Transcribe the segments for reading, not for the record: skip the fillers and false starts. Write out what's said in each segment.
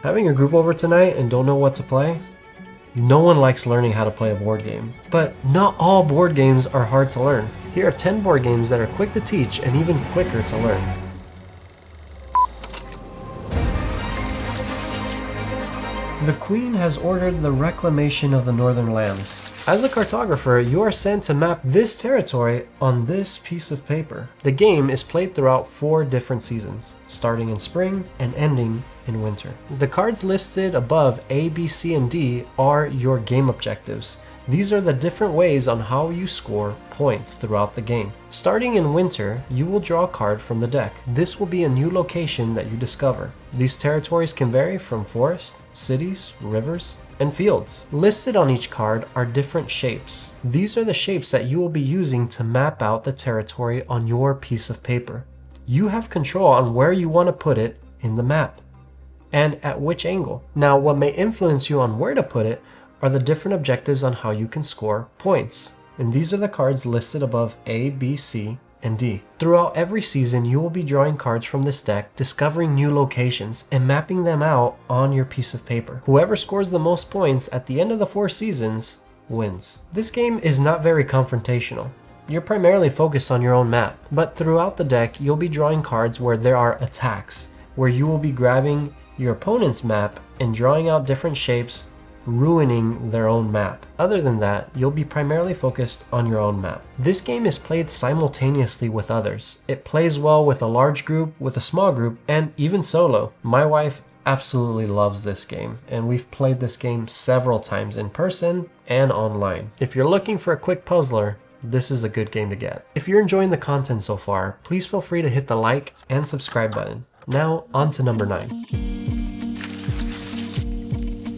Having a group over tonight and don't know what to play? No one likes learning how to play a board game. But not all board games are hard to learn. Here are 10 board games that are quick to teach and even quicker to learn. The Queen has ordered the reclamation of the northern lands. As a cartographer, you are sent to map this territory on this piece of paper. The game is played throughout 4 different seasons, starting in spring and ending in winter. The cards listed above A, B, C, and D are your game objectives. These are the different ways on how you score points throughout the game. Starting in winter, you will draw a card from the deck. This will be a new location that you discover. These territories can vary from forests, cities, rivers, and fields. Listed on each card are different shapes. These are the shapes that you will be using to map out the territory on your piece of paper. You have control on where you want to put it in the map and at which angle. Now, what may influence you on where to put it are the different objectives on how you can score points. And these are the cards listed above A, B, C, and D. Throughout every season, you will be drawing cards from this deck, discovering new locations, and mapping them out on your piece of paper. Whoever scores the most points at the end of the 4 seasons wins. This game is not very confrontational. You're primarily focused on your own map, but throughout the deck, you'll be drawing cards where there are attacks, where you will be grabbing your opponent's map and drawing out different shapes, ruining their own map. Other than that, you'll be primarily focused on your own map. This game is played simultaneously with others. It plays well with a large group, with a small group, and even solo. My wife absolutely loves this game, and we've played this game several times in person and online. If you're looking for a quick puzzler, this is a good game to get. If you're enjoying the content so far, please feel free to hit the like and subscribe button. Now, on to number 9.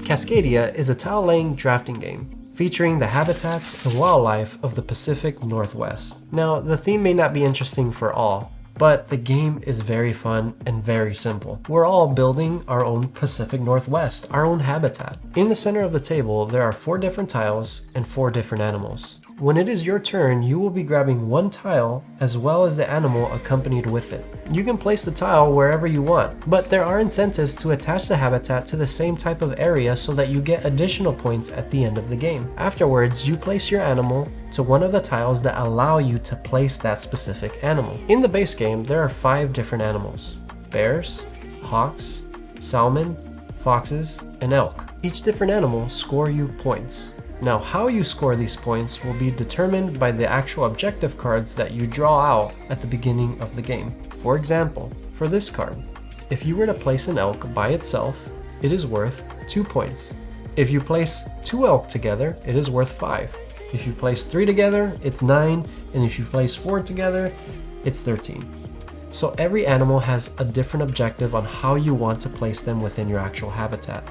Cascadia is a tile-laying drafting game featuring the habitats and wildlife of the Pacific Northwest. Now, the theme may not be interesting for all, but the game is very fun and very simple. We're all building our own Pacific Northwest, our own habitat. In the center of the table, there are 4 different tiles and 4 different animals. When it is your turn, you will be grabbing 1 tile as well as the animal accompanied with it. You can place the tile wherever you want, but there are incentives to attach the habitat to the same type of area so that you get additional points at the end of the game. Afterwards, you place your animal to one of the tiles that allow you to place that specific animal. In the base game, there are 5 different animals: bears, hawks, salmon, foxes, and elk. Each different animal score you points. Now, how you score these points will be determined by the actual objective cards that you draw out at the beginning of the game. For example, for this card, if you were to place an elk by itself, it is worth 2 points. If you place 2 elk together, it is worth 5. If you place 3 together, it's 9, and if you place 4 together, it's 13. So every animal has a different objective on how you want to place them within your actual habitat.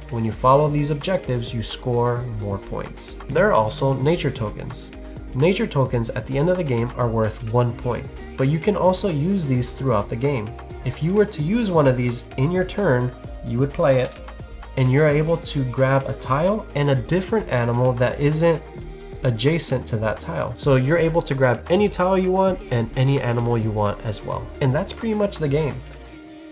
When you follow these objectives, you score more points. There are also nature tokens. Nature tokens at the end of the game are worth 1 point, but you can also use these throughout the game. If you were to use one of these in your turn, you would play it, and you're able to grab a tile and a different animal that isn't adjacent to that tile. So you're able to grab any tile you want and any animal you want as well. And that's pretty much the game.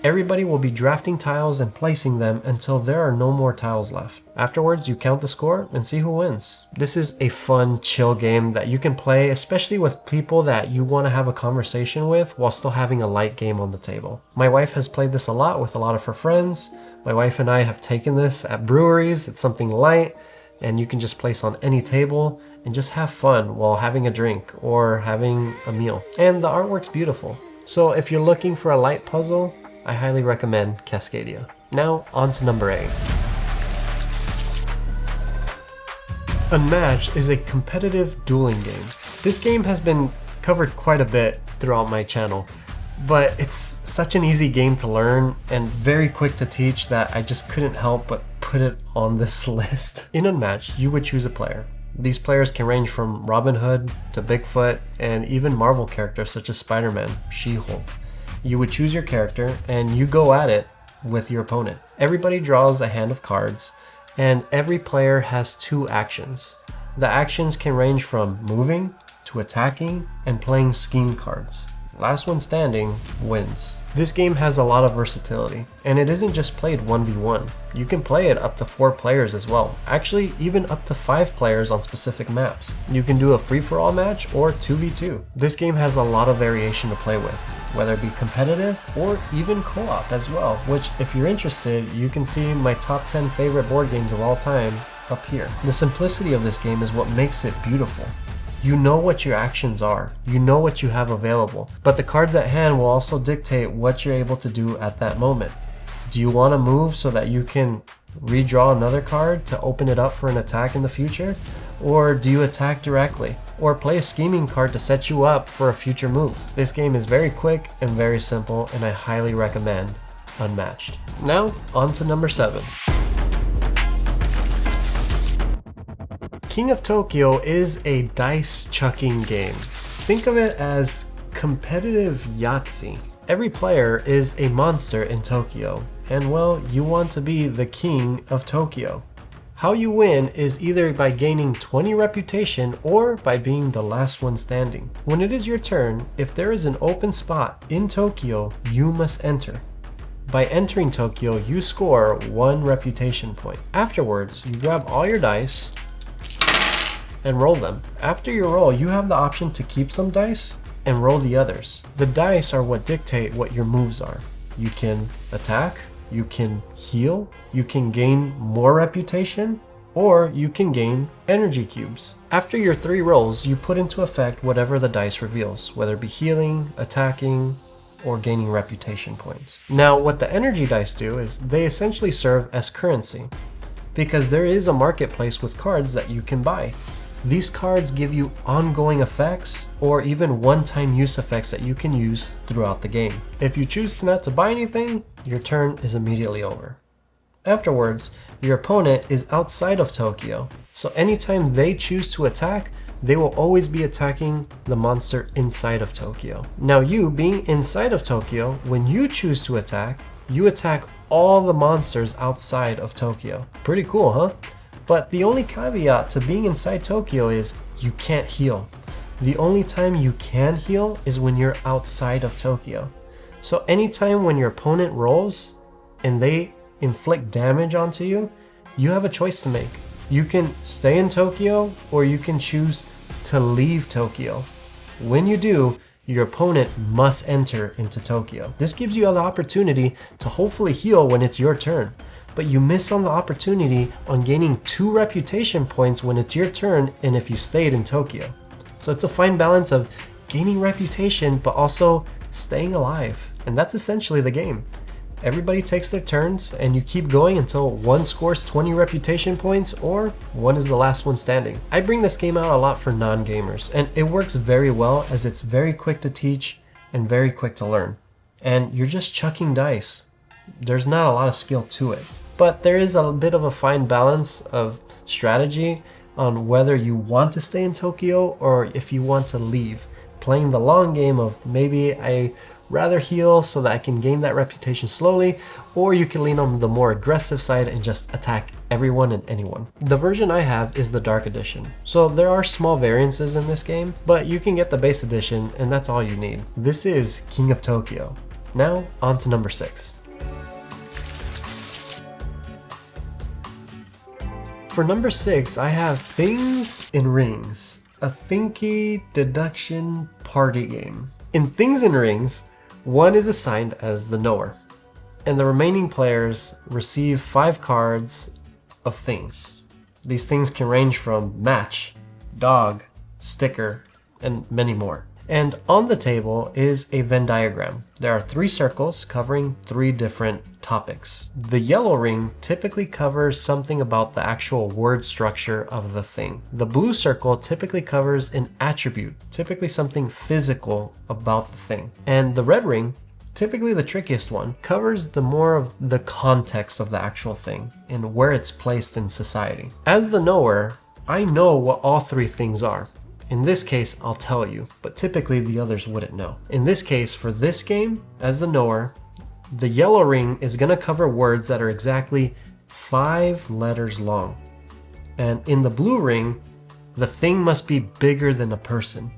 Everybody will be drafting tiles and placing them until there are no more tiles left. Afterwards, you count the score and see who wins. This is a fun, chill game that you can play, especially with people that you want to have a conversation with while still having a light game on the table. My wife has played this a lot with a lot of her friends. My wife and I have taken this at breweries. It's something light and you can just place on any table and just have fun while having a drink or having a meal. And the artwork's beautiful. So if you're looking for a light puzzle, I highly recommend Cascadia. Now, on to number 8. Unmatched is a competitive dueling game. This game has been covered quite a bit throughout my channel, but it's such an easy game to learn and very quick to teach that I just couldn't help but put it on this list. In Unmatched, you would choose a player. These players can range from Robin Hood to Bigfoot and even Marvel characters such as Spider-Man, She-Hulk. You would choose your character and you go at it with your opponent. Everybody draws a hand of cards and every player has 2 actions. The actions can range from moving to attacking and playing scheme cards. last one standing wins. This game has a lot of versatility, and it isn't just played 1v1. You can play it up to 4 players as well. Actually, even up to 5 players on specific maps. You can do a free-for-all match or 2v2. This game has a lot of variation to play with, whether it be competitive or even co-op as well, which if you're interested, you can see my top 10 favorite board games of all time up here. The simplicity of this game is what makes it beautiful. You know what your actions are, you know what you have available, but the cards at hand will also dictate what you're able to do at that moment. Do you want to move so that you can redraw another card to open it up for an attack in the future? Or do you attack directly? Or play a scheming card to set you up for a future move? This game is very quick and very simple, and I highly recommend Unmatched. Now, on to number 7. King of Tokyo is a dice chucking game. Think of it as competitive Yahtzee. Every player is a monster in Tokyo, and well, you want to be the king of Tokyo. How you win is either by gaining 20 reputation or by being the last one standing. When it is your turn, if there is an open spot in Tokyo, you must enter. By entering Tokyo, you score 1 reputation point. Afterwards, you grab all your dice and roll them. After you roll, you have the option to keep some dice and roll the others. The dice are what dictate what your moves are. You can attack, you can heal, you can gain more reputation, or you can gain energy cubes. After your 3 rolls, you put into effect whatever the dice reveals, whether it be healing, attacking, or gaining reputation points. Now, what the energy dice do is they essentially serve as currency, because there is a marketplace with cards that you can buy. These cards give you ongoing effects or even one-time use effects that you can use throughout the game. If you choose not to buy anything, your turn is immediately over. Afterwards, your opponent is outside of Tokyo, so anytime they choose to attack, they will always be attacking the monster inside of Tokyo. Now you, being inside of Tokyo, when you choose to attack, you attack all the monsters outside of Tokyo. Pretty cool, huh? But the only caveat to being inside Tokyo is you can't heal. The only time you can heal is when you're outside of Tokyo. So anytime when your opponent rolls and they inflict damage onto you, you have a choice to make. You can stay in Tokyo or you can choose to leave Tokyo. When you do, your opponent must enter into Tokyo. This gives you the opportunity to hopefully heal when it's your turn, but you miss on the opportunity on gaining 2 reputation points when it's your turn and if you stayed in Tokyo. So it's a fine balance of gaining reputation but also staying alive, and that's essentially the game. Everybody takes their turns and you keep going until one scores 20 reputation points or one is the last one standing. I bring this game out a lot for non-gamers, and it works very well as it's very quick to teach and very quick to learn. And you're just chucking dice. There's not a lot of skill to it, but there is a bit of a fine balance of strategy on whether you want to stay in Tokyo or if you want to leave. Playing the long game of maybe I rather heal so that I can gain that reputation slowly, or you can lean on the more aggressive side and just attack everyone and anyone. The version I have is the Dark Edition, so there are small variances in this game, but you can get the base edition and that's all you need. This is King of Tokyo. Now, on to number 6. For number 6, I have Things in Rings, a thinky deduction party game. In Things in Rings, one is assigned as the knower, and the remaining players receive 5 cards of things. These things can range from match, dog, sticker, and many more. And on the table is a Venn diagram. There are 3 circles covering 3 different topics. The yellow ring typically covers something about the actual word structure of the thing. The blue circle typically covers an attribute, typically something physical about the thing. And the red ring, typically the trickiest one, covers the more of the context of the actual thing and where it's placed in society. As the knower, I know what all 3 things are. In this case, I'll tell you, but typically the others wouldn't know. In this case, for this game, as the knower, the yellow ring is going to cover words that are exactly 5 letters long. And in the blue ring, the thing must be bigger than a person.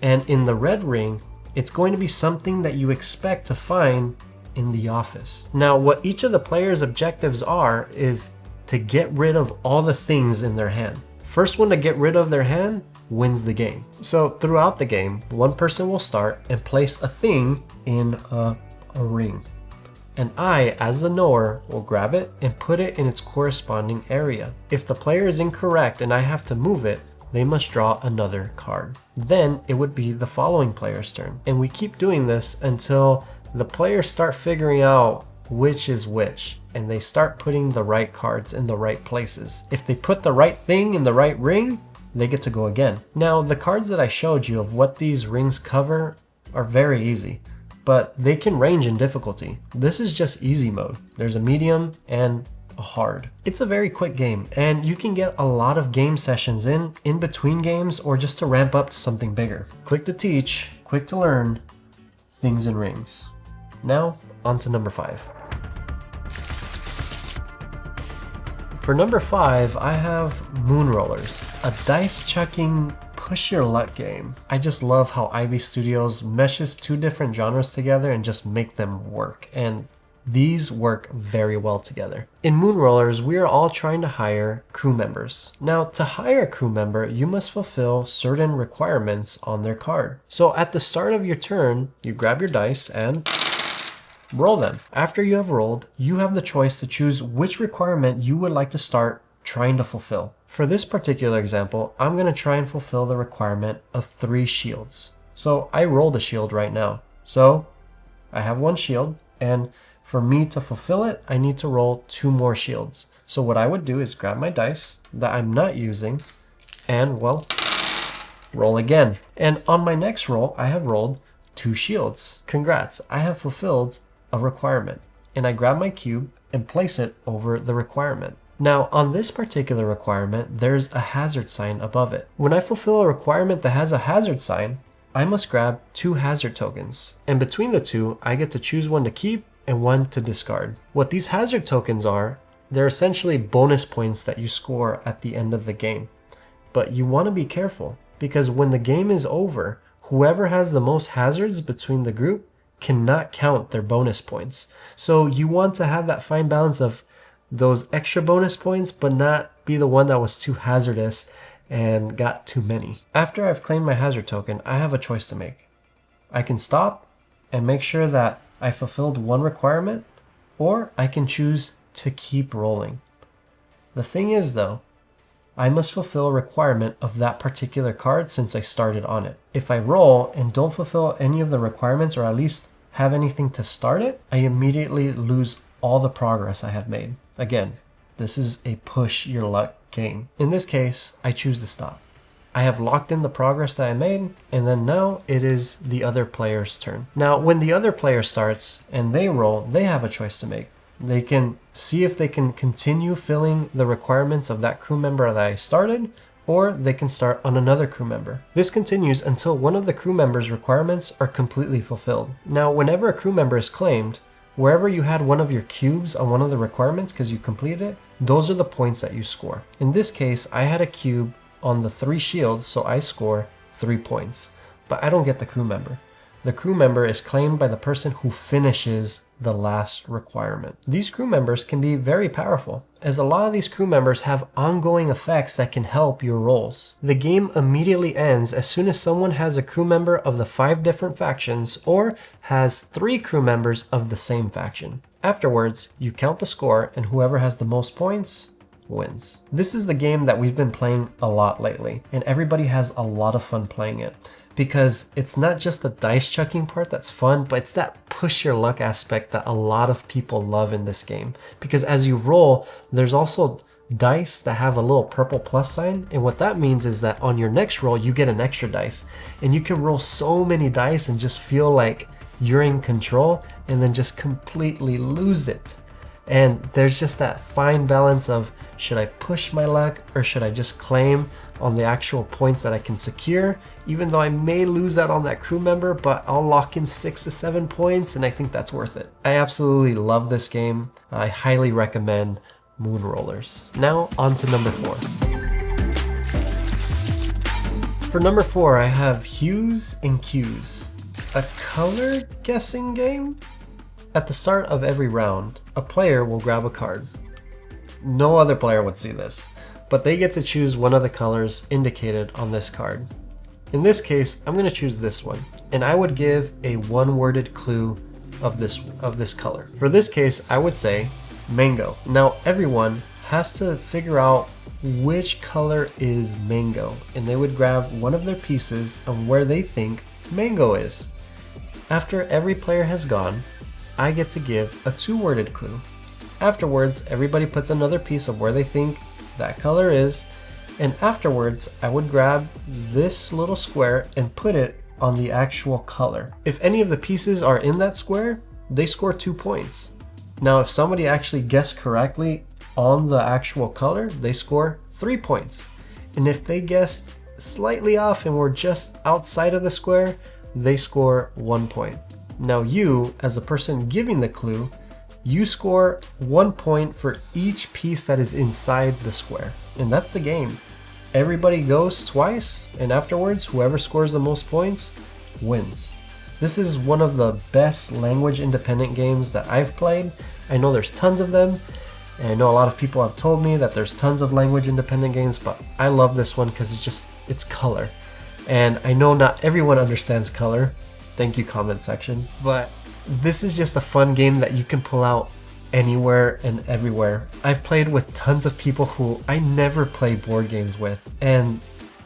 And in the red ring, It's going to be something that you expect to find in the office. Now, what each of the players' objectives are is to get rid of all the things in their hand. First one to get rid of their hand wins the game. So throughout the game, one person will start and place a thing in a ring. And I, as the knower, will grab it and put it in its corresponding area. If the player is incorrect and I have to move it, they must draw another card. Then it would be the following player's turn. And we keep doing this until the players start figuring out which is which, and they start putting the right cards in the right places. If they put the right thing in the right ring, they get to go again. Now, the cards that I showed you of what these rings cover are very easy, but they can range in difficulty. This is just easy mode. There's a medium and a hard. It's a very quick game, and you can get a lot of game sessions in between games or just to ramp up to something bigger. Quick to teach, quick to learn, things in rings. Now, on to number 5. For number 5, I have Moon Rollers, a dice chucking push your luck game. I just love how Ivy Studios meshes 2 different genres together and just make them work. And these work very well together. In Moon Rollers, we are all trying to hire crew members. Now, to hire a crew member, you must fulfill certain requirements on their card. So at the start of your turn, you grab your dice and roll them. After you have rolled, you have the choice to choose which requirement you would like to start trying to fulfill. For this particular example, I'm going to try and fulfill the requirement of 3 shields. So I rolled a shield right now. So I have 1 shield, and for me to fulfill it, I need to roll 2 more shields. So what I would do is grab my dice that I'm not using and, well, roll again. And on my next roll, I have rolled 2 shields. Congrats, I have fulfilled a requirement. And I grab my cube and place it over the requirement. Now, on this particular requirement, there's a hazard sign above it. When I fulfill a requirement that has a hazard sign, I must grab 2 hazard tokens. And between the 2, I get to choose one to keep and one to discard. What these hazard tokens are, they're essentially bonus points that you score at the end of the game. But you want to be careful, because when the game is over, whoever has the most hazards between the group cannot count their bonus points. So you want to have that fine balance of those extra bonus points, but not be the one that was too hazardous and got too many. After I've claimed my hazard token, I have a choice to make. I can stop and make sure that I fulfilled 1 requirement, or I can choose to keep rolling. The thing is though, I must fulfill a requirement of that particular card since I started on it. If I roll and don't fulfill any of the requirements, or at least have anything to start it, I immediately lose all the progress I have made. Again, this is a push your luck game. In this case, I choose to stop. I have locked in the progress that I made, and then now it is the other player's turn. Now, when the other player starts and they roll, they have a choice to make. They can see if they can continue filling the requirements of that crew member that I started, or they can start on another crew member. This continues until one of the crew members' requirements are completely fulfilled. Now, whenever a crew member is claimed, wherever you had one of your cubes on one of the requirements because you completed it, those are the points that you score. In this case, I had a cube on the 3 shields, so I score 3 points. But I don't get the crew member. The crew member is claimed by the person who finishes the last requirement. These crew members can be very powerful, as a lot of these crew members have ongoing effects that can help your rolls. The game immediately ends as soon as someone has a crew member of the 5 different factions, or has 3 crew members of the same faction. Afterwards, you count the score, and whoever has the most points wins. This is the game that we've been playing a lot lately, and everybody has a lot of fun playing it. Because it's not just the dice chucking part that's fun, but it's that push your luck aspect that a lot of people love in this game. Because as you roll, there's also dice that have a little purple plus sign, and what that means is that on your next roll you get an extra dice, and you can roll so many dice and just feel like you're in control, and then just completely lose it. And there's just that fine balance of, should I push my luck or should I just claim on the actual points that I can secure, even though I may lose out on that crew member, but I'll lock in 6 to 7 points, and I think that's worth it. I absolutely love this game. I highly recommend Moon Rollers. Now on to number 4. For number 4, I have Hues and Cues. a color guessing game. At the start of every round, a player will grab a card. No other player would see this, but they get to choose one of the colors indicated on this card. In this case, I'm going to choose this one, and I would give a one-worded clue of this color. For this case, I would say mango. Now everyone has to figure out which color is mango, and they would grab one of their pieces of where they think mango is. After every player has gone, I get to give a two-worded clue. Afterwards, everybody puts another piece of where they think that color is, and afterwards, I would grab this little square and put it on the actual color. If any of the pieces are in that square, they score 2 points. Now, if somebody actually guessed correctly on the actual color, they score 3 points. And if they guessed slightly off and were just outside of the square, they score 1 point. Now you, as the person giving the clue, you score 1 point for each piece that is inside the square. And that's the game. Everybody goes twice, and afterwards, whoever scores the most points wins. This is one of the best language independent games that I've played. I know there's tons of them, and I know a lot of people have told me that there's tons of language independent games, but I love this one because it's color. And I know not everyone understands color. Thank you, comment section. But this is just a fun game that you can pull out anywhere and everywhere. I've played with tons of people who I never play board games with, and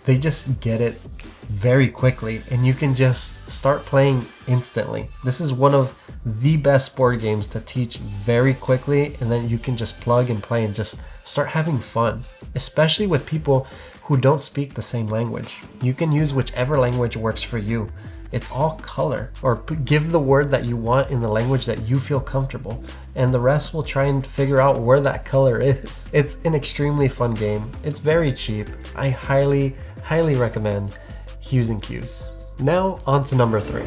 they just get it very quickly, and you can just start playing instantly. This is one of the best board games to teach very quickly, and then you can just plug and play and just start having fun, especially with people who don't speak the same language. You can use whichever language works for you. It's all color, or give the word that you want in the language that you feel comfortable, and the rest will try and figure out where that color is. It's an extremely fun game. It's very cheap. I highly recommend Hues and Cues. Now on to number 3.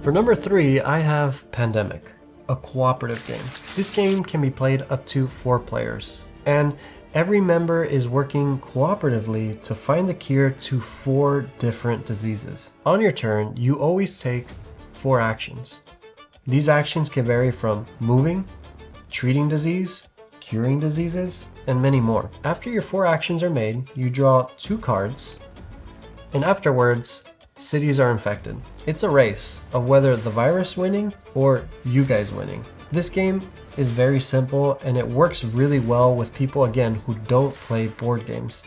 For number 3, I have Pandemic, a cooperative game. This game can be played up to 4 players, and every member is working cooperatively to find the cure to 4 different diseases. On your turn, you always take 4 actions. These actions can vary from moving, treating disease, curing diseases, and many more. After your 4 actions are made, you draw 2 cards, and afterwards, cities are infected. It's a race of whether the virus winning or you guys winning. This game is very simple, and it works really well with people, again, who don't play board games,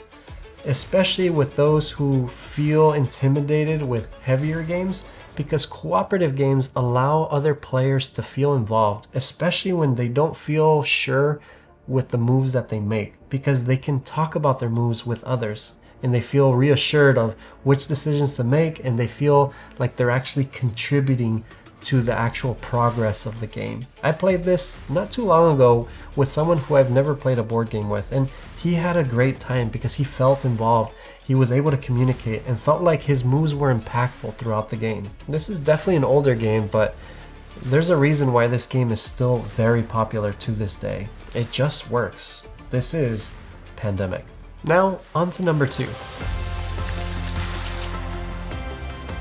especially with those who feel intimidated with heavier games, because cooperative games allow other players to feel involved, especially when they don't feel sure with the moves that they make, because they can talk about their moves with others and they feel reassured of which decisions to make, and they feel like they're actually contributing to the actual progress of the game. I played this not too long ago with someone who I've never played a board game with, and he had a great time because he felt involved. He was able to communicate and felt like his moves were impactful throughout the game. This is definitely an older game, but there's a reason why this game is still very popular to this day. It just works. This is Pandemic. Now, on to number 2.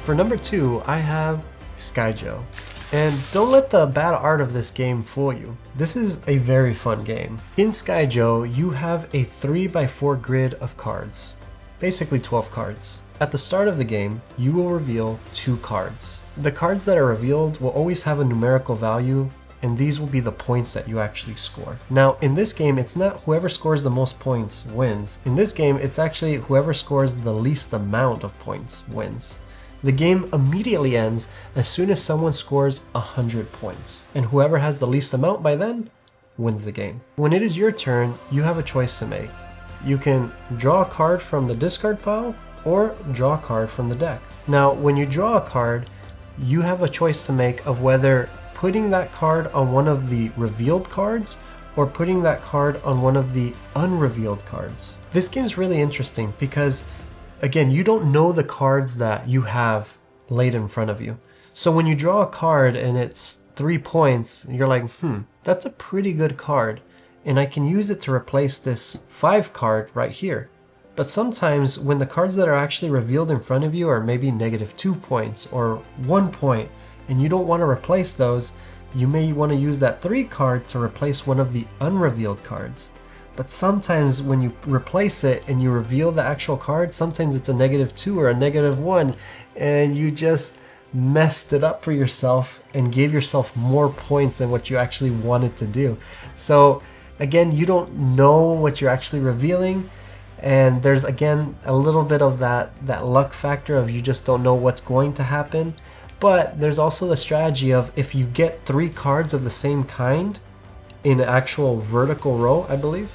For number 2, I have Skyjo. And don't let the bad art of this game fool you. This is a very fun game. In Skyjo, you have a 3x4 grid of cards, basically 12 cards. At the start of the game, you will reveal 2 cards. The cards that are revealed will always have a numerical value, and these will be the points that you actually score. Now, in this game, it's not whoever scores the most points wins. In this game, it's actually whoever scores the least amount of points wins. The game immediately ends as soon as someone scores 100 points, and whoever has the least amount by then wins the game. When it is your turn, you have a choice to make. You can draw a card from the discard pile or draw a card from the deck. Now, when you draw a card, you have a choice to make of whether putting that card on one of the revealed cards or putting that card on one of the unrevealed cards. This game's really interesting because, again, you don't know the cards that you have laid in front of you. So when you draw a card and it's 3 points, you're like, that's a pretty good card, and I can use it to replace this 5 card right here. But sometimes when the cards that are actually revealed in front of you are maybe -2 points or 1 point, and you don't want to replace those, you may want to use that 3 card to replace one of the unrevealed cards. But sometimes when you replace it and you reveal the actual card, sometimes it's a -2 or a -1, and you just messed it up for yourself and gave yourself more points than what you actually wanted to do. So again, you don't know what you're actually revealing, and there's again a little bit of that luck factor of you just don't know what's going to happen. But there's also the strategy of if you get 3 cards of the same kind in an actual vertical row, I believe,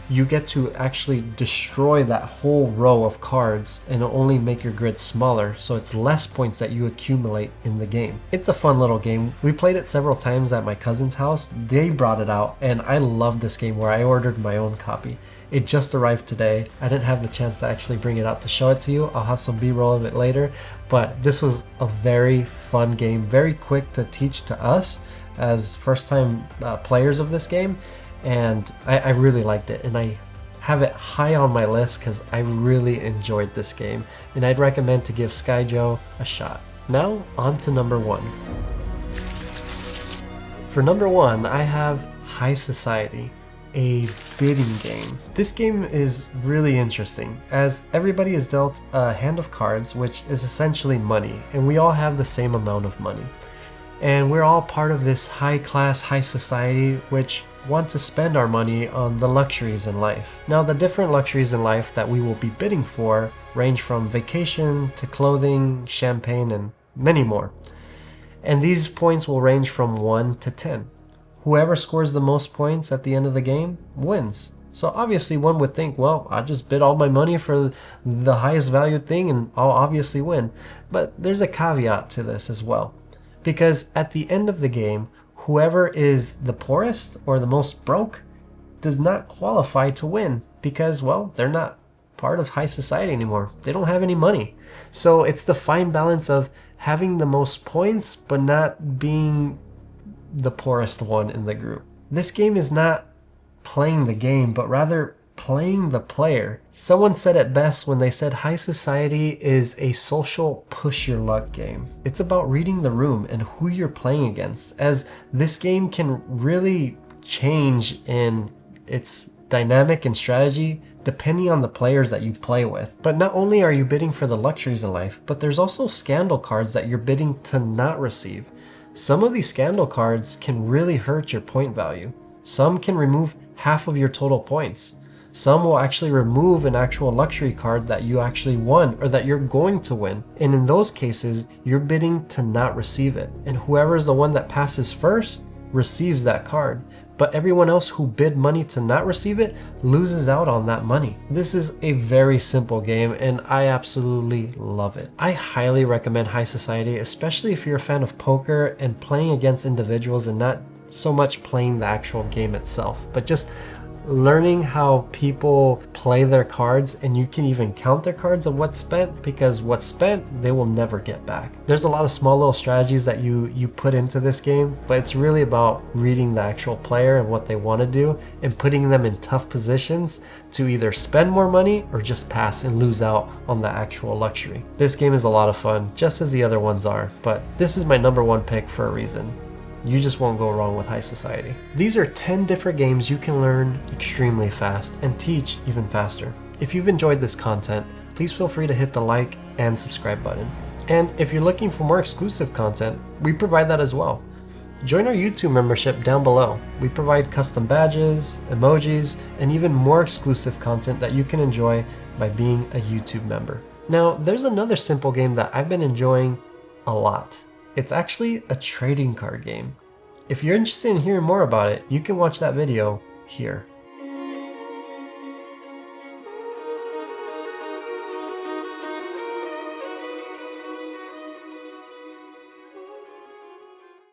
you get to actually destroy that whole row of cards and it'll only make your grid smaller, so it's less points that you accumulate in the game. It's a fun little game. We played it several times at my cousin's house. They brought it out and I love this game, where I ordered my own copy. It just arrived today. I didn't have the chance to actually bring it out to show it to you. I'll have some B-roll of it later, but this was a very fun game, very quick to teach to us as first-time players of this game. And I really liked it, and I have it high on my list because I really enjoyed this game, and I'd recommend to give Skyjo a shot. Now on to number 1. For number 1, I have High Society, a bidding game. This game is really interesting as everybody is dealt a hand of cards, which is essentially money, and we all have the same amount of money. And we're all part of this high class, high society, which want to spend our money on the luxuries in life. Now, the different luxuries in life that we will be bidding for range from vacation to clothing, champagne, and many more. And these points will range from 1 to 10. Whoever scores the most points at the end of the game wins. So obviously one would think, well, I just bid all my money for the highest valued thing and I'll obviously win. But there's a caveat to this as well. Because at the end of the game, whoever is the poorest or the most broke does not qualify to win because, well, they're not part of high society anymore. They don't have any money. So it's the fine balance of having the most points but not being the poorest one in the group. This game is not playing the game, but rather playing the player. Someone said it best when they said high society is a social push your luck game. It's about reading the room and who you're playing against, as this game can really change in its dynamic and strategy depending on the players that you play with. But not only are you bidding for the luxuries in life, but there's also scandal cards that you're bidding to not receive. Some of these scandal cards can really hurt your point value. Some can remove half of your total points. Some will actually remove an actual luxury card that you actually won or that you're going to win. And in those cases, you're bidding to not receive it. And whoever is the one that passes first receives that card. But everyone else who bid money to not receive it loses out on that money. This is a very simple game and I absolutely love it. I highly recommend High Society, especially if you're a fan of poker and playing against individuals and not so much playing the actual game itself, but just learning how people play their cards, and you can even count their cards of what's spent, because what's spent they will never get back. There's a lot of small little strategies that you put into this game, but it's really about reading the actual player and what they want to do and putting them in tough positions to either spend more money or just pass and lose out on the actual luxury. This game is a lot of fun, just as the other ones are, but this is my number 1 pick for a reason. You just won't go wrong with High Society. These are 10 different games you can learn extremely fast and teach even faster. If you've enjoyed this content, please feel free to hit the like and subscribe button. And if you're looking for more exclusive content, we provide that as well. Join our YouTube membership down below. We provide custom badges, emojis, and even more exclusive content that you can enjoy by being a YouTube member. Now, there's another simple game that I've been enjoying a lot. It's actually a trading card game. If you're interested in hearing more about it, you can watch that video here.